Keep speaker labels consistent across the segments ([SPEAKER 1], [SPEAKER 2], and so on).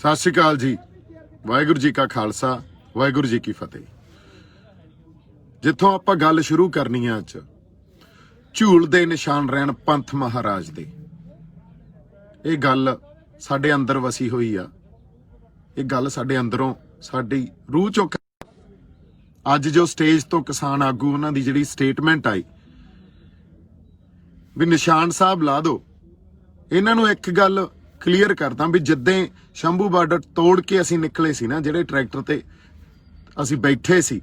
[SPEAKER 1] सत श्री अकाल जी। वाहिगुरू जी का खालसा वाहिगुरू जी की फतेह। जिथों आपां गल शुरू करनी है अज झूल दे निशान रहन पंथ महाराज दे, ये गल साडे अंदर वसी हुई आ। ये गल साडे अंदरों साडी रूह चों अज जो स्टेज तो किसान आगू उन्हां दी जिहड़ी स्टेटमेंट आई भी निशान साहब ला दो, इन्हां नूं एक गल क्लीयर करदा भी जिद्दें शंभू बार्डर तोड़ के असीं निकले सी ना, जिहड़े ट्रैक्टर ते असीं बैठे सी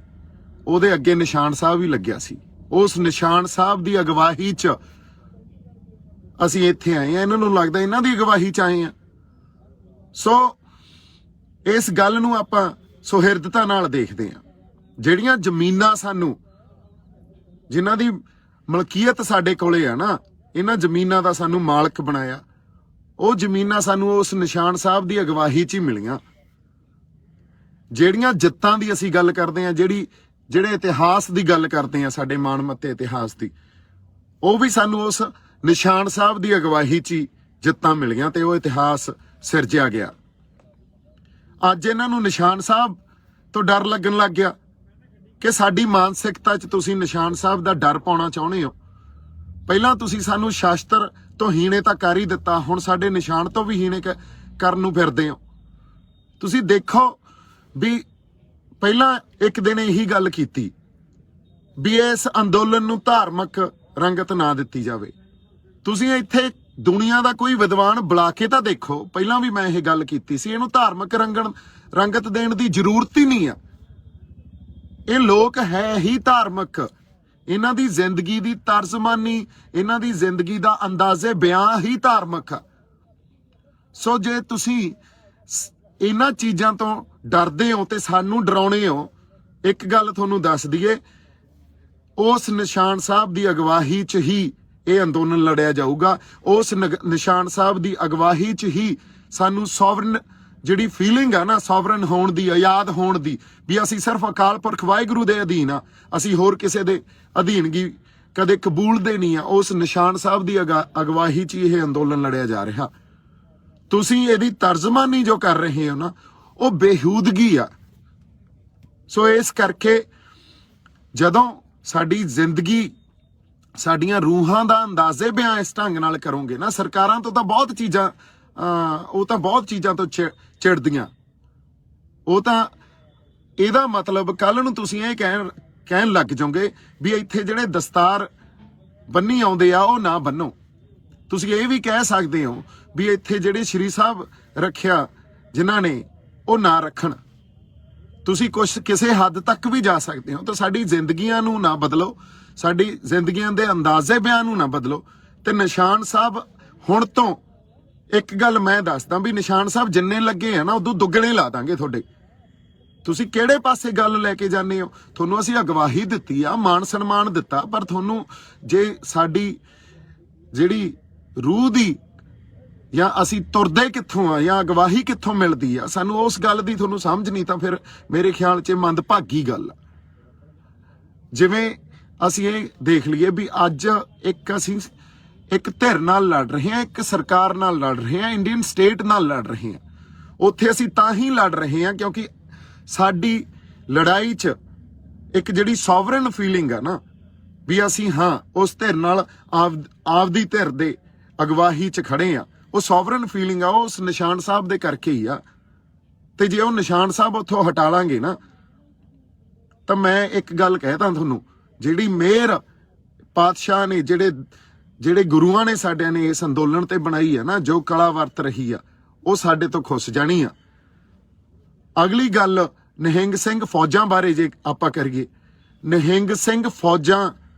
[SPEAKER 1] ਉਹਦੇ ਅੱਗੇ ਨਿਸ਼ਾਨ ਸਾਹਿਬ ਹੀ ਲੱਗਿਆ ਸੀ। ਉਸ ਨਿਸ਼ਾਨ ਸਾਹਿਬ ਦੀ ਅਗਵਾਈ 'ਚ ਅਸੀਂ ਇੱਥੇ ਆਏ ਆ। ਇਹਨਾਂ ਨੂੰ ਲੱਗਦਾ ਇਹਨਾਂ ਦੀ ਅਗਵਾਈ 'ਚ ਆਏ ਆ। ਸੋ ਇਸ ਗੱਲ ਨੂੰ ਆਪਾਂ ਸੁਹਿਰਦਤਾ ਨਾਲ ਦੇਖਦੇ ਆ। ਜਿਹੜੀਆਂ ਜ਼ਮੀਨਾਂ ਸਾਨੂੰ ਜਿਨ੍ਹਾਂ ਦੀ ਮਲਕੀਅਤ ਸਾਡੇ ਕੋਲੇ ਆ ਨਾ, ਇਹਨਾਂ ਜ਼ਮੀਨਾਂ ਦਾ ਸਾਨੂੰ ਮਾਲਕ ਬਣਾਇਆ। ਉਹ ਜ਼ਮੀਨਾਂ ਸਾਨੂੰ ਉਸ ਨਿਸ਼ਾਨ ਸਾਹਿਬ ਦੀ ਅਗਵਾਈ 'ਚ ਹੀ ਮਿਲੀਆਂ। ਜਿਹੜੀਆਂ ਜਿੱਤਾਂ ਦੀ ਅਸੀਂ ਗੱਲ ਕਰਦੇ ਆ, ਜਿਹੜੇ ਇਤਿਹਾਸ ਦੀ ਗੱਲ ਕਰਦੇ ਆ, ਸਾਡੇ ਮਾਣਮੱਤੇ ਇਤਿਹਾਸ ਦੀ, ਉਹ ਵੀ ਸਾਨੂੰ ਉਸ ਨਿਸ਼ਾਨ ਸਾਹਿਬ ਦੀ ਅਗਵਾਈ 'ਚ ਹੀ ਜਿੱਤਾਂ ਮਿਲੀਆਂ ਤੇ ਉਹ ਇਤਿਹਾਸ ਸਿਰਜਿਆ ਗਿਆ। ਅੱਜ ਇਹਨਾਂ ਨੂੰ ਨਿਸ਼ਾਨ ਸਾਹਿਬ ਤੋਂ ਡਰ ਲੱਗਣ ਲੱਗ ਗਿਆ ਕਿ ਸਾਡੀ ਮਾਨਸਿਕਤਾ 'ਚ ਤੁਸੀਂ ਨਿਸ਼ਾਨ ਸਾਹਿਬ ਦਾ ਡਰ ਪਾਉਣਾ ਚਾਹੁੰਦੇ ਹੋ। ਪਹਿਲਾਂ ਤੁਸੀਂ ਸਾਨੂੰ ਸ਼ਾਸਤਰ ਤੋਂ ਹੀਣੇ ਤਾਂ ਕਰ ਹੀ ਦਿੱਤਾ, ਹੁਣ ਸਾਡੇ ਨਿਸ਼ਾਨ ਤੋਂ ਵੀ ਹੀਣੇ ਕਰਨ ਨੂੰ ਫਿਰਦੇ ਹੋ। ਤੁਸੀਂ ਦੇਖੋ ਵੀ ਪਹਿਲਾਂ ਇੱਕ ਦਿਨ ਇਹੀ ਗੱਲ ਕੀਤੀ ਵੀ ਇਸ ਅੰਦੋਲਨ ਨੂੰ ਧਾਰਮਿਕ ਰੰਗਤ ਨਾ ਦਿੱਤੀ ਜਾਵੇ। ਤੁਸੀਂ ਇੱਥੇ ਦੁਨੀਆ ਦਾ ਕੋਈ ਵਿਦਵਾਨ ਬੁਲਾ ਕੇ ਤਾਂ ਦੇਖੋ। ਪਹਿਲਾਂ ਵੀ ਮੈਂ ਇਹ ਗੱਲ ਕੀਤੀ ਸੀ, ਇਹਨੂੰ ਧਾਰਮਿਕ ਰੰਗਤ ਦੇਣ ਦੀ ਜ਼ਰੂਰਤ ਹੀ ਨਹੀਂ ਆ। ਇਹ ਲੋਕ ਹੈ ਹੀ ਧਾਰਮਿਕ। ਇਹਨਾਂ ਦੀ ਜ਼ਿੰਦਗੀ ਦੀ ਤਰਜ਼ਮਾਨੀ, ਇਹਨਾਂ ਦੀ ਜ਼ਿੰਦਗੀ ਦਾ ਅੰਦਾਜ਼ੇ ਬਿਆਨ ਹੀ ਧਾਰਮਿਕ ਆ। ਸੋ ਜੇ ਤੁਸੀਂ ਇਹਨਾਂ ਚੀਜ਼ਾਂ ਤੋਂ ਡਰਦੇ ਹੋ ਤੇ ਸਾਨੂੰ ਡਰਾਉਣੇ ਹੋ, ਇੱਕ ਗੱਲ ਤੁਹਾਨੂੰ ਦੱਸ ਦਈਏ, ਉਸ ਨਿਸ਼ਾਨ ਸਾਹਿਬ ਦੀ ਅਗਵਾਈ 'ਚ ਹੀ ਇਹ ਅੰਦੋਲਨ ਲੜਿਆ ਜਾਊਗਾ। ਉਸ ਨਿਸ਼ਾਨ ਸਾਹਿਬ ਦੀ ਅਗਵਾਈ 'ਚ ਹੀ ਸਾਨੂੰ ਸੋਵਰਨ ਜਿਹੜੀ ਫੀਲਿੰਗ ਆ ਨਾ, ਸੋਵਰਨ ਹੋਣ ਦੀ, ਆਜ਼ਾਦ ਹੋਣ ਦੀ, ਵੀ ਅਸੀਂ ਸਿਰਫ ਅਕਾਲ ਪੁਰਖ ਵਾਹਿਗੁਰੂ ਦੇ ਅਧੀਨ ਆ, ਅਸੀਂ ਹੋਰ ਕਿਸੇ ਦੇ ਅਧੀਨਗੀ ਕਦੇ ਕਬੂਲਦੇ ਨਹੀਂ ਆ। ਉਸ ਨਿਸ਼ਾਨ ਸਾਹਿਬ ਦੀ ਅਗਵਾਈ 'ਚ ਇਹ ਅੰਦੋਲਨ ਲੜਿਆ ਜਾ ਰਿਹਾ। ਤੁਸੀਂ ਇਹਦੀ ਤਰਜਮਾਨੀ ਜੋ ਕਰ ਰਹੇ ਹੋ ਨਾ, ਉਹ ਬੇਹੂਦਗੀ ਆ। ਸੋ ਇਸ ਕਰਕੇ ਜਦੋਂ ਸਾਡੀ ਜ਼ਿੰਦਗੀ, ਸਾਡੀਆਂ ਰੂਹਾਂ ਦਾ ਅੰਦਾਜ਼ੇ ਬਿਆਨ ਇਸ ਢੰਗ ਨਾਲ ਕਰੋਗੇ ਨਾ, ਸਰਕਾਰਾਂ ਤੋਂ ਤਾਂ ਬਹੁਤ ਚੀਜ਼ਾਂ ਉਹ ਤਾਂ ਬਹੁਤ ਚੀਜ਼ਾਂ ਤੋਂ ਚਿੜਦੀਆਂ। ਉਹ ਤਾਂ ਇਹਦਾ ਮਤਲਬ ਕੱਲ ਨੂੰ ਤੁਸੀਂ ਇਹ ਕਹਿਣ ਲੱਗ ਜਾਓਗੇ ਵੀ ਇੱਥੇ ਜਿਹੜੇ ਦਸਤਾਰ ਬੰਨੀ ਆਉਂਦੇ ਆ ਉਹ ਨਾ ਬੰਨੋ। ਤੁਸੀਂ ਇਹ ਵੀ ਕਹਿ ਸਕਦੇ ਹੋ ਵੀ ਇੱਥੇ ਜਿਹੜੇ ਸ਼੍ਰੀ ਸਾਹਿਬ ਰੱਖਿਆ ਜਿਨ੍ਹਾਂ ਨੇ ਉਹ ਨਾ ਰੱਖਣ। ਤੁਸੀਂ ਕਿਸੇ ਹੱਦ ਤੱਕ ਵੀ ਜਾ ਸਕਦੇ ਹੋ। ਤਾਂ ਸਾਡੀ ਜ਼ਿੰਦਗੀਆਂ ਨੂੰ ਨਾ ਬਦਲੋ, ਸਾਡੀ ਜ਼ਿੰਦਗੀਆਂ ਦੇ ਅੰਦਾਜ਼ੇ ਬਿਆਨ ਨੂੰ ਨਾ ਬਦਲੋ। ਤੇ ਨਿਸ਼ਾਨ ਸਾਹਿਬ ਹੁਣ ਤੋਂ ਇੱਕ ਗੱਲ ਮੈਂ ਦੱਸਦਾ ਵੀ ਨਿਸ਼ਾਨ ਸਾਹਿਬ ਜਿੰਨੇ ਲੱਗੇ ਆ ਨਾ, ਉਦੋਂ ਦੁੱਗਣੇ ਲਾ ਦਾਂਗੇ ਤੁਹਾਡੇ। ਤੁਸੀਂ ਕਿਹੜੇ ਪਾਸੇ ਗੱਲ ਲੈ ਕੇ ਜਾਂਦੇ ਹੋ? ਤੁਹਾਨੂੰ ਅਸੀਂ ਅਗਵਾਈ ਦਿੱਤੀ ਆ, ਮਾਣ ਸਨਮਾਨ ਦਿੱਤਾ, ਪਰ ਤੁਹਾਨੂੰ ਜੇ ਸਾਡੀ ਜਿਹੜੀ ਰੂਹ ਦੀ ਜਾਂ ਅਸੀਂ ਤੁਰਦੇ ਕਿੱਥੋਂ ਆ ਜਾਂ ਅਗਵਾਈ ਕਿੱਥੋਂ ਮਿਲਦੀ ਆ, ਸਾਨੂੰ ਉਸ ਗੱਲ ਦੀ ਤੁਹਾਨੂੰ ਸਮਝ ਨਹੀਂ, ਤਾਂ ਫਿਰ ਮੇਰੇ ਖਿਆਲ 'ਚ ਮੰਦਭਾਗੀ ਗੱਲ ਆ। ਜਿਵੇਂ ਅਸੀਂ ਇਹ ਦੇਖ ਲਈਏ ਵੀ ਅੱਜ ਅਸੀਂ ਇੱਕ ਧਿਰ ਨਾਲ ਲੜ ਰਹੇ ਹਾਂ, ਇੱਕ ਸਰਕਾਰ ਨਾਲ ਲੜ ਰਹੇ ਹਾਂ, ਇੰਡੀਅਨ ਸਟੇਟ ਨਾਲ ਲੜ ਰਹੇ ਹਾਂ। ਉੱਥੇ ਅਸੀਂ ਤਾਂ ਹੀ ਲੜ ਰਹੇ ਹਾਂ ਕਿਉਂਕਿ ਸਾਡੀ ਲੜਾਈ 'ਚ ਇੱਕ ਜਿਹੜੀ ਸੋਵਰਨ ਫੀਲਿੰਗ ਆ ਨਾ, ਵੀ ਅਸੀਂ ਹਾਂ ਉਸ ਧਿਰ ਨਾਲ ਆਪਦੀ ਧਿਰ ਦੇ ਅਗਵਾਈ 'ਚ ਖੜੇ ਆ, ਉਹ ਸੋਵਰਨ ਫੀਲਿੰਗ ਆ, ਉਸ ਨਿਸ਼ਾਨ ਸਾਹਿਬ ਦੇ ਕਰਕੇ ਹੀ ਆ। ਤੇ ਜੇ ਉਹ ਨਿਸ਼ਾਨ ਸਾਹਿਬ ਉੱਥੋਂ ਹਟਾ ਲਾਂਗੇ ਨਾ, ਤਾਂ ਮੈਂ ਇੱਕ ਗੱਲ ਕਹਿਦਾ ਤੁਹਾਨੂੰ, ਜਿਹੜੀ ਮਿਹਰ ਪਾਤਸ਼ਾਹ ਨੇ, ਜਿਹੜੇ ਗੁਰੂਆਂ ਨੇ ਸਾਡਿਆਂ ਨੇ ਇਸ ਅੰਦੋਲਨ ਤੇ ਬਣਾਈ ਆ ਨਾ, ਜੋ ਕਲਾ ਵਰਤ ਰਹੀ ਆ, ਉਹ ਸਾਡੇ ਤੋਂ ਖੁੱਸ ਜਾਣੀ ਆ। ਅਗਲੀ ਗੱਲ ਨਿਹੰਗ ਸਿੰਘ ਫੌਜਾਂ ਬਾਰੇ ਜੇ ਆਪਾਂ ਕਰੀਏ, ਨਿਹੰਗ ਸਿੰਘ ਫੌਜਾਂ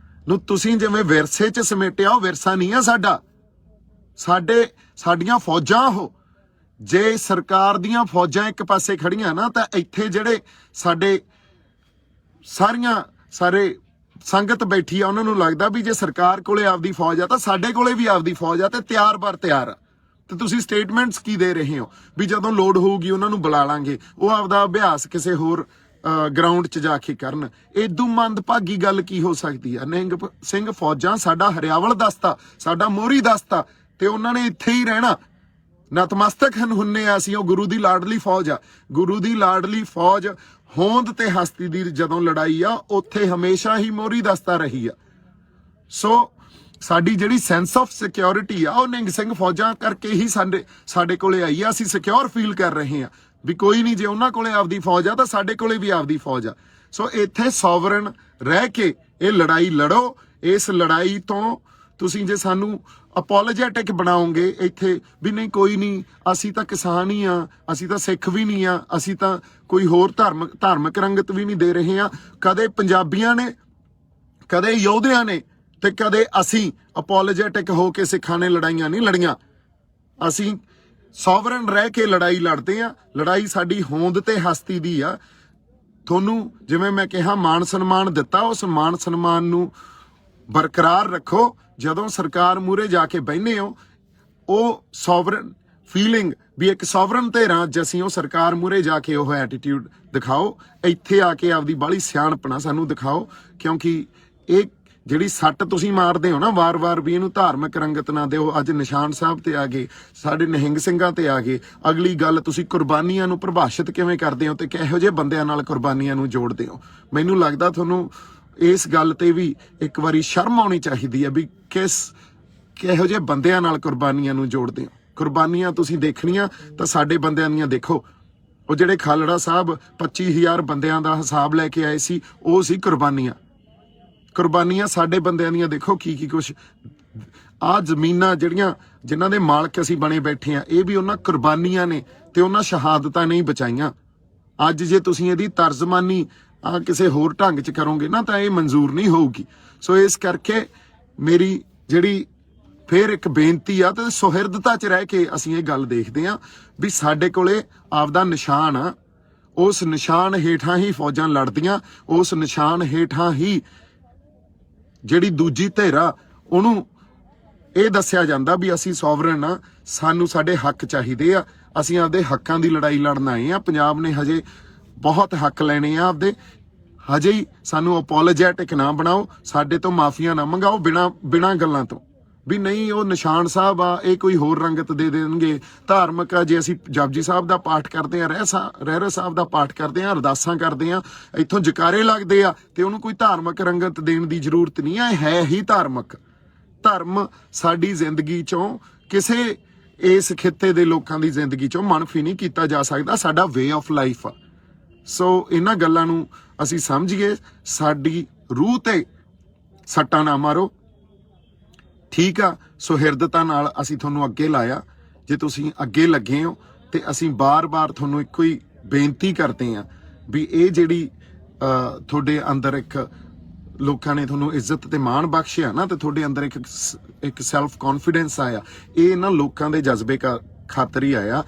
[SPEAKER 1] ਨੂੰ ਤੁਸੀਂ ਜਿਵੇਂ ਵਿਰਸੇ 'ਚ ਸਮੇਟਿਆ, ਉਹ ਵਿਰਸਾ ਨਹੀਂ ਆ ਸਾਡਾ। ਸਾਡੀਆਂ ਫੌਜਾਂ ਉਹ, ਜੇ ਸਰਕਾਰ ਦੀਆਂ ਫੌਜਾਂ ਇੱਕ ਪਾਸੇ ਖੜੀਆਂ ਨਾ, ਤਾਂ ਇੱਥੇ ਜਿਹੜੇ ਸਾਡੇ ਸਾਰੇ ਸੰਗਤ ਬੈਠੀ ਆ, ਉਹਨਾਂ ਨੂੰ ਲੱਗਦਾ ਵੀ ਜੇ ਸਰਕਾਰ ਕੋਲੇ ਆਪਦੀ ਫੌਜ ਆ ਤਾਂ ਸਾਡੇ ਕੋਲੇ ਵੀ ਆਪਦੀ ਫੌਜ ਆ ਤੇ ਤਿਆਰ ਬਰ ਤਿਆਰ ਆ। ਤੇ ਤੁਸੀਂ ਸਟੇਟਮੈਂਟਸ ਕੀ ਦੇ ਰਹੇ ਹੋ ਵੀ ਜਦੋਂ ਲੋੜ ਹੋਊਗੀ ਉਹਨਾਂ ਨੂੰ ਬੁਲਾ ਲਾਂਗੇ, ਉਹ ਆਪਦਾ ਅਭਿਆਸ ਕਿਸੇ ਹੋਰ ਗਰਾਊਂਡ 'ਚ ਜਾ ਕੇ ਕਰਨ। ਏਦੂ ਮੰਦਭਾਗੀ ਗੱਲ ਕੀ ਹੋ ਸਕਦੀ ਆ? ਨਿਹੰਗ ਸਿੰਘ ਫੌਜਾਂ ਸਾਡਾ ਹਰਿਆਵਲ ਦਸਤਾ, ਸਾਡਾ ਮੋਹਰੀ ਦਸਤਾ, ਤੇ ਉਹਨਾਂ ਨੇ ਇੱਥੇ ਹੀ ਰਹਿਣਾ। ਨਤਮਸਤਕ ਹੁੰਨੇ ਆ ਅਸੀਂ। ਉਹ ਗੁਰੂ ਦੀ ਲਾਡਲੀ ਫੌਜ ਆ। ਗੁਰੂ ਦੀ ਲਾਡਲੀ ਫੌਜ ਹੋਂਦ ਤੇ ਹਸਤੀ ਦੀ ਜਦੋਂ ਲੜਾਈ ਆ ਉੱਥੇ ਹਮੇਸ਼ਾ ਹੀ ਮੋਹਰੀ ਦਸਤਾ ਰਹੀ ਆ। ਸੋ ਸਾਡੀ ਜਿਹੜੀ ਸੈਂਸ ਆਫ ਸਿਕਿਉਰਿਟੀ ਆ ਉਹ ਨਿਹੰਗ ਸਿੰਘ ਫੌਜਾਂ ਕਰਕੇ ਹੀ ਸਾਡੇ ਕੋਲੇ ਆਈ ਆ। ਅਸੀਂ ਸਿਕਿਉਰ ਫੀਲ ਕਰ ਰਹੇ ਆ ਵੀ ਕੋਈ ਨਹੀਂ, ਜੇ ਉਹਨਾਂ ਕੋਲੇ ਆਪਦੀ ਫੌਜ ਆ ਤਾਂ ਸਾਡੇ ਕੋਲੇ ਵੀ ਆਪਦੀ ਫੌਜ ਆ। ਸੋ ਇੱਥੇ ਸੋਵਰਨ ਰਹਿ ਕੇ ਇਹ ਲੜਾਈ ਲੜੋ। ਇਸ ਲੜਾਈ ਤੋਂ ਤੁਸੀਂ ਜੇ ਸਾਨੂੰ ਅਪੋਲੋਜੈਟਿਕ ਬਣਾਓਗੇ ਇੱਥੇ ਵੀ ਨਹੀਂ ਕੋਈ ਨਹੀਂ, ਅਸੀਂ ਤਾਂ ਕਿਸਾਨ ਹੀ ਆ, ਅਸੀਂ ਤਾਂ ਸਿੱਖ ਵੀ ਨਹੀਂ ਆ, ਅਸੀਂ ਤਾਂ ਕੋਈ ਹੋਰ ਧਾਰਮਿਕ ਰੰਗਤ ਵੀ ਨਹੀਂ ਦੇ ਰਹੇ ਆ। ਕਦੇ ਪੰਜਾਬੀਆਂ ਨੇ, ਕਦੇ ਯੋਧਿਆਂ ਨੇ ਤੇ ਕਦੇ ਅਸੀਂ ਅਪੋਲੋਜੈਟਿਕ ਹੋ ਕੇ ਸਿੱਖਾਂ ਨੇ ਲੜਾਈਆਂ ਨਹੀਂ ਲੜੀਆਂ। ਅਸੀਂ ਸੋਵਰਨ ਰਹਿ ਕੇ ਲੜਾਈ ਲੜਦੇ ਆ। ਲੜਾਈ ਸਾਡੀ ਹੋਂਦ ਤੇ ਹਸਤੀ ਦੀ ਆ। ਤੁਹਾਨੂੰ ਜਿਵੇਂ ਮੈਂ ਕਿਹਾ ਮਾਣ ਸਨਮਾਨ ਦਿੱਤਾ, ਉਸ ਮਾਣ ਸਨਮਾਨ ਨੂੰ ਬਰਕਰਾਰ ਰੱਖੋ। ਜਦੋਂ ਸਰਕਾਰ ਮੂਹਰੇ ਜਾ ਕੇ ਬਹਿਨੇ ਹੋ ਉਹ ਸੋਵਰਨ ਫੀਲਿੰਗ ਵੀ ਇੱਕ ਸੋਵਰਨ ਤੇ ਰਾਜ ਅਸੀਂ ਉਹ ਸਰਕਾਰ ਮੂਹਰੇ ਜਾ ਕੇ ਉਹ ਐਟੀਟਿਊਡ ਦਿਖਾਓ। ਇੱਥੇ ਆ ਕੇ ਆਪਦੀ ਬਾਹਲੀ ਸਿਆਣਪਣਾ ਸਾਨੂੰ ਦਿਖਾਓ, ਕਿਉਂਕਿ ਇਹ ਜਿਹੜੀ ਸੱਟ ਤੁਸੀਂ ਮਾਰਦੇ ਹੋ ਨਾ ਵਾਰ-ਵਾਰ ਵੀ ਇਹਨੂੰ ਧਾਰਮਿਕ ਰੰਗਤ ਨਾ ਦਿਓ। ਅੱਜ ਨਿਸ਼ਾਨ ਸਾਹਿਬ ਤੇ ਆ ਗਏ, ਸਾਡੇ ਨਿਹੰਗ ਸਿੰਘਾਂ ਤੇ ਆ ਗਏ। ਅਗਲੀ ਗੱਲ ਤੁਸੀਂ ਕੁਰਬਾਨੀਆਂ ਨੂੰ ਪਰਿਭਾਸ਼ਿਤ ਕਿਵੇਂ ਕਰਦੇ ਹੋ ਤੇ ਕਿਹੋ ਜਿਹੇ ਬੰਦਿਆਂ ਨਾਲ ਕੁਰਬਾਨੀਆਂ ਨੂੰ ਜੋੜਦੇ ਹੋ। ਮੈਨੂੰ ਲੱਗਦਾ ਤੁਹਾਨੂੰ ਇਸ ਗੱਲ ਤੇ ਵੀ ਇੱਕ ਵਾਰੀ ਸ਼ਰਮ ਆਉਣੀ ਚਾਹੀਦੀ ਹੈ ਵੀ ਕਿਹੋ ਜਿਹੇ ਬੰਦਿਆਂ ਨਾਲ ਕੁਰਬਾਨੀਆਂ ਨੂੰ ਜੋੜਦੇ ਹੋ। ਕੁਰਬਾਨੀਆਂ ਤੁਸੀਂ ਦੇਖਣੀਆਂ ਤਾਂ ਸਾਡੇ ਬੰਦਿਆਂ ਦੀਆਂ ਦੇਖੋ। ਉਹ ਜਿਹੜੇ ਖਾਲੜਾ ਸਾਹਿਬ 25,000 ਬੰਦਿਆਂ ਦਾ ਹਿਸਾਬ ਲੈ ਕੇ ਆਏ ਸੀ, ਉਹ ਸੀ ਕੁਰਬਾਨੀਆਂ। ਕੁਰਬਾਨੀਆਂ ਸਾਡੇ ਬੰਦਿਆਂ ਦੀਆਂ ਦੇਖੋ ਕੀ ਕੁਛ। ਆਹ ਜ਼ਮੀਨਾਂ ਜਿਹੜੀਆਂ ਜਿਨ੍ਹਾਂ ਦੇ ਮਾਲਕ ਅਸੀਂ ਬਣੇ ਬੈਠੇ ਆ, ਇਹ ਵੀ ਉਹਨਾਂ ਕੁਰਬਾਨੀਆਂ ਨੇ ਤੇ ਉਹਨਾਂ ਸ਼ਹਾਦਤਾਂ ਨਹੀਂ ਬਚਾਈਆਂ। ਅੱਜ ਜੇ ਤੁਸੀਂ ਇਹਦੀ ਤਰਜਮਾਨੀ ਕਿਸੇ ਹੋਰ ਢੰਗ 'ਚ ਕਰੋਗੇ ਨਾ ਤਾਂ ਇਹ ਮਨਜ਼ੂਰ ਨਹੀਂ ਹੋਊਗੀ। ਸੋ ਇਸ ਕਰਕੇ ਮੇਰੀ ਜਿਹੜੀ ਫੇਰ ਇੱਕ ਬੇਨਤੀ ਆ ਤੇ ਸੁਹਿਰਦਤਾ 'ਚ ਰਹਿ ਕੇ ਅਸੀਂ ਇਹ ਗੱਲ ਦੇਖਦੇ ਆ ਵੀ ਸਾਡੇ ਕੋਲੇ ਆਪਦਾ ਨਿਸ਼ਾਨ ਆ। ਉਸ ਨਿਸ਼ਾਨ ਹੇਠਾਂ ਹੀ ਫੌਜਾਂ ਲੜਦੀਆਂ। ਉਸ ਨਿਸ਼ਾਨ ਹੇਠਾਂ ਹੀ ਜਿਹੜੀ ਦੂਜੀ ਧਿਰ ਆ ਉਹਨੂੰ ਇਹ ਦੱਸਿਆ ਜਾਂਦਾ ਵੀ ਅਸੀਂ ਸੋਵਰਨ ਆ, ਸਾਨੂੰ ਸਾਡੇ ਹੱਕ ਚਾਹੀਦੇ ਆ, ਅਸੀਂ ਆਪਦੇ ਹੱਕਾਂ ਦੀ ਲੜਾਈ ਲੜਨ ਆਏ ਆ। ਪੰਜਾਬ ਨੇ ਹਜੇ ਬਹੁਤ ਹੱਕ ਲੈਣੇ ਆ ਆਪਦੇ। ਹਜੇ ਹੀ ਸਾਨੂੰ ਅਪੋਲੋਜੈਟਿਕ ਨਾ ਬਣਾਓ, ਸਾਡੇ ਤੋਂ ਮਾਫੀਆਂ ਨਾ ਮੰਗਾਓ ਬਿਨਾਂ ਗੱਲਾਂ ਤੋਂ ਵੀ ਨਹੀਂ ਉਹ ਨਿਸ਼ਾਨ ਸਾਹਿਬ ਆ, ਇਹ ਕੋਈ ਹੋਰ ਰੰਗਤ ਦੇ ਦੇਣਗੇ। ਧਾਰਮਿਕ ਆ, ਜੇ ਅਸੀਂ ਜਪਜੀ ਸਾਹਿਬ ਦਾ ਪਾਠ ਕਰਦੇ ਆ, ਰਹਿਰਾਸ ਸਾਹਿਬ ਦਾ ਪਾਠ ਕਰਦੇ ਆ, ਅਰਦਾਸਾਂ ਕਰਦੇ ਆ, ਇੱਥੋਂ ਜਕਾਰੇ ਲੱਗਦੇ ਆ ਤੇ ਉਹਨੂੰ ਕੋਈ ਧਾਰਮਿਕ ਰੰਗਤ ਦੇਣ ਦੀ ਜ਼ਰੂਰਤ ਨਹੀਂ ਆ। ਇਹ ਹੈ ਹੀ ਧਾਰਮਿਕ। ਧਰਮ ਸਾਡੀ ਜ਼ਿੰਦਗੀ ਚੋਂ ਕਿਸੇ ਇਸ ਖਿੱਤੇ ਦੇ ਲੋਕਾਂ ਦੀ ਜ਼ਿੰਦਗੀ ਚੋਂ ਮਨਫੀ ਨਹੀਂ ਕੀਤਾ ਜਾ ਸਕਦਾ। ਸਾਡਾ ਵੇ ਆਫ ਲਾਈਫ ਆ। ਸੋ ਇਹਨਾਂ ਗੱਲਾਂ ਨੂੰ ਅਸੀਂ ਸਮਝੀਏ, ਸਾਡੀ ਰੂਹ ਤੇ ਸੱਟਾਂ ਨਾ ਮਾਰੋ। ਠੀਕ ਆ, ਸੁਹਿਰਦਤਾ ਨਾਲ ਅਸੀਂ ਤੁਹਾਨੂੰ ਅੱਗੇ ਲਾਇਆ। ਜੇ ਤੁਸੀਂ ਅੱਗੇ ਲੱਗੇ ਹੋ ਤੇ ਅਸੀਂ ਬਾਰ-ਬਾਰ ਤੁਹਾਨੂੰ ਇੱਕੋ ਹੀ ਬੇਨਤੀ ਕਰਦੇ ਆ ਵੀ ਇਹ ਜਿਹੜੀ ਤੁਹਾਡੇ ਅੰਦਰ ਇੱਕ ਲੋਕਾਂ ਨੇ ਤੁਹਾਨੂੰ ਇੱਜ਼ਤ ਤੇ ਮਾਣ ਬਖਸ਼ਿਆ ਨਾ ਤੇ ਤੁਹਾਡੇ ਅੰਦਰ ਇੱਕ ਸੈਲਫ ਕੌਨਫੀਡੈਂਸ ਆਇਆ, ਇਹ ਇਹਨਾਂ ਲੋਕਾਂ ਦੇ ਜਜ਼ਬੇ ਖਾਤਰ ਹੀ ਆਇਆ।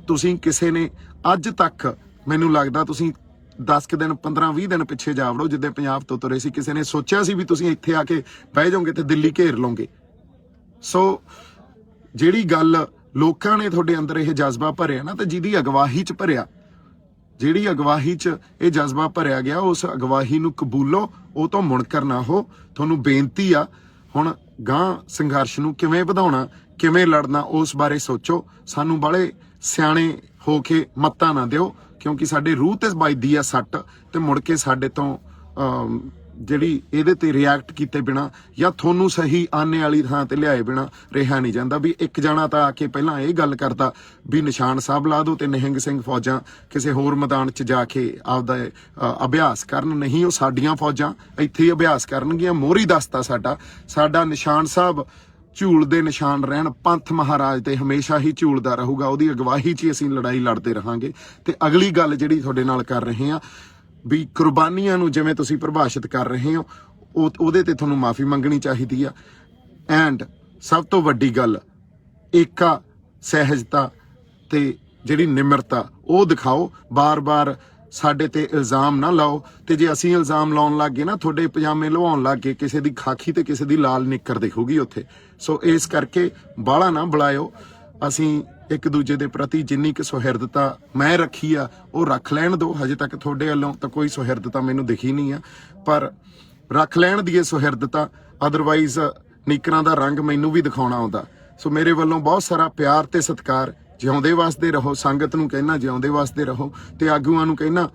[SPEAKER 1] ਤੁਸੀਂ ਕਿਸੇ ਨੇ ਅੱਜ ਤੱਕ ਮੈਨੂੰ ਲੱਗਦਾ ਤੁਸੀਂ 10 ਕੁ ਦਿਨ 15-20 ਦਿਨ ਪਿੱਛੇ ਜਾ ਵੜੋ ਜਿੱਦੇ ਪੰਜਾਬ ਤੋਂ ਤੁਰੇ ਸੀ, ਕਿਸੇ ਨੇ ਸੋਚਿਆ ਸੀ ਵੀ ਤੁਸੀਂ ਇੱਥੇ ਆ ਕੇ ਬਹਿ ਜਾਓਗੇ ਤੇ ਦਿੱਲੀ ਘੇਰ ਲਓਗੇ। ਸੋ ਜਿਹੜੀ ਗੱਲ ਲੋਕਾਂ ਨੇ ਤੁਹਾਡੇ ਅੰਦਰ ਇਹ ਜਜ਼ਬਾ ਭਰਿਆ ਨਾ ਤੇ ਜਿਹਦੀ ਅਗਵਾਈ 'ਚ ਭਰਿਆ, ਜਿਹੜੀ ਅਗਵਾਈ 'ਚ ਇਹ ਜਜ਼ਬਾ ਭਰਿਆ ਗਿਆ, ਉਸ ਅਗਵਾਈ ਨੂੰ ਕਬੂਲੋ, ਉਹ ਤੋਂ ਮੁਨਕਰ ਨਾ ਹੋ। ਤੁਹਾਨੂੰ ਬੇਨਤੀ ਆ ਹੁਣ ਗਾਂ ਸੰਘਰਸ਼ ਨੂੰ ਕਿਵੇਂ ਵਧਾਉਣਾ, ਕਿਵੇਂ ਲੜਨਾ, ਉਸ ਬਾਰੇ ਸੋਚੋ। ਸਾਨੂੰ ਬਾਲੇ ਸਿਆਣੇ ਹੋ ਕੇ ਮੱਤਾਂ ਨਾ ਦਿਓ, ਕਿਉਂਕਿ ਸਾਡੇ ਰੂਹ ਤੇ ਵੱਜਦੀ ਆ ਸੱਟ ਤੇ ਮੁੜ ਕੇ ਸਾਡੇ ਤੋਂ ਜਿਹੜੀ ਇਹਦੇ ਤੇ ਰਿਐਕਟ ਕੀਤੇ ਬਿਨਾ ਜਾਂ ਤੁਹਾਨੂੰ ਸਹੀ ਆਨੇ ਵਾਲੀ ਥਾਂ ਤੇ ਲਿਆਏ ਬਿਨਾ ਰਿਹਾ ਨਹੀਂ ਜਾਂਦਾ। ਵੀ ਇੱਕ ਜਣਾ ਤਾਂ ਆ ਕੇ ਪਹਿਲਾਂ ਇਹ ਗੱਲ ਕਰਦਾ ਵੀ ਨਿਸ਼ਾਨ ਸਾਹਿਬ ਲਾ ਦਿਓ ਤੇ ਨਿਹੰਗ ਸਿੰਘ ਫੌਜਾਂ ਕਿਸੇ ਹੋਰ ਮੈਦਾਨ 'ਚ ਜਾ ਕੇ ਆਪਦਾ ਅਭਿਆਸ ਕਰਨ। ਨਹੀਂ, ਉਹ ਸਾਡੀਆਂ ਫੌਜਾਂ ਇੱਥੇ ਹੀ ਅਭਿਆਸ ਕਰਨਗੀਆਂ। ਮੋਹਰੀ ਦਸਤਾ ਸਾਡਾ ਨਿਸ਼ਾਨ ਸਾਹਿਬ ਝੂਲ ਦੇ ਨਿਸ਼ਾਨ ਰਹਿਣ। ਪੰਥ ਮਹਾਰਾਜ ਤੇ ਹਮੇਸ਼ਾ ਹੀ ਝੂਲਦਾ ਰਹੂਗਾ। ਉਹਦੀ ਅਗਵਾਈ 'ਚ ਹੀ ਅਸੀਂ ਲੜਾਈ ਲੜਦੇ ਰਹਾਂਗੇ। ਤੇ ਅਗਲੀ ਗੱਲ ਜਿਹੜੀ ਤੁਹਾਡੇ ਨਾਲ ਕਰ ਰਹੇ ਹਾਂ ਵੀ ਕੁਰਬਾਨੀਆਂ ਨੂੰ ਜਿਵੇਂ ਤੁਸੀਂ ਪਰਿਭਾਸ਼ਿਤ ਕਰ ਰਹੇ ਹੋ, ਉਹਦੇ ਤੇ ਤੁਹਾਨੂੰ ਮਾਫੀ ਮੰਗਣੀ ਚਾਹੀਦੀ ਆ। ਐਂਡ ਸਭ ਤੋਂ ਵੱਡੀ ਗੱਲ, ਏਕਾ, ਸਹਿਜਤਾ ਤੇ ਜਿਹੜੀ ਨਿਮਰਤਾ ਉਹ ਦਿਖਾਓ। ਬਾਰ-ਬਾਰ ਸਾਡੇ ਤੇ ਇਲਜ਼ਾਮ ਨਾ ਲਾਓ। ਤੇ ਜੇ ਅਸੀਂ ਇਲਜ਼ਾਮ ਲਾਉਣ ਲੱਗ ਗਏ ਨਾ, ਤੁਹਾਡੇ ਪਜਾਮੇ ਲਵਾਉਣ ਲੱਗ ਗਏ, ਕਿਸੇ ਦੀ ਖਾਕੀ ਤੇ ਕਿਸੇ ਦੀ ਲਾਲ ਨਿੱਕਰ ਦਿਖੂਗੀ ਉੱਥੇ। ਸੋ ਇਸ ਕਰਕੇ ਬਾਹਲਾ ਨਾ ਬੁਲਾਇਓ। ਅਸੀਂ ਇੱਕ ਦੂਜੇ ਦੇ ਪ੍ਰਤੀ ਜਿੰਨੀ ਕੁ ਸੁਹਿਰਦਤਾ ਮੈਂ ਰੱਖੀ ਆ ਉਹ ਰੱਖ ਲੈਣ ਦਿਓ। ਹਜੇ ਤੱਕ ਤੁਹਾਡੇ ਵੱਲੋਂ ਤਾਂ ਕੋਈ ਸੁਹਿਰਦਤਾ ਮੈਨੂੰ ਦਿਖੀ ਨਹੀਂ ਆ, ਪਰ ਰੱਖ ਲੈਣ ਦੀ ਇਹ ਸੁਹਿਰਦਤਾ। ਅਦਰਵਾਈਜ਼ ਨੀਕਰਾਂ ਦਾ ਰੰਗ ਮੈਨੂੰ ਵੀ ਦਿਖਾਉਣਾ ਆਉਂਦਾ। ਸੋ ਮੇਰੇ ਵੱਲੋਂ ਬਹੁਤ ਸਾਰਾ ਪਿਆਰ ਤੇ ਸਤਿਕਾਰ। ਜਿਉਂਦੇ ਵਸਦੇ ਰਹੋ। ਸੰਗਤ ਨੂੰ ਕਹਿਣਾ ਜਿਉਂਦੇ ਵਸਦੇ ਰਹੋ ਤੇ ਆਗੂਆਂ ਨੂੰ ਕਹਿਣਾ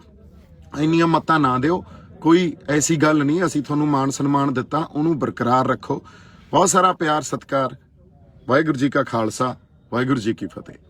[SPEAKER 1] ਇੰਨੀਆਂ ਮੱਤਾਂ ਨਾ ਦਿਓ। ਕੋਈ ਐਸੀ ਗੱਲ ਨਹੀਂ, ਅਸੀਂ ਤੁਹਾਨੂੰ ਮਾਣ ਸਨਮਾਨ ਦਿੱਤਾ, ਉਹਨੂੰ ਬਰਕਰਾਰ ਰੱਖੋ। ਬਹੁਤ ਸਾਰਾ ਪਿਆਰ ਸਤਿਕਾਰ। ਵਾਹਿਗੁਰੂ ਜੀ ਕਾ ਖਾਲਸਾ, ਵਾਹਿਗੁਰੂ ਜੀ ਕੀ ਫਤਿਹ।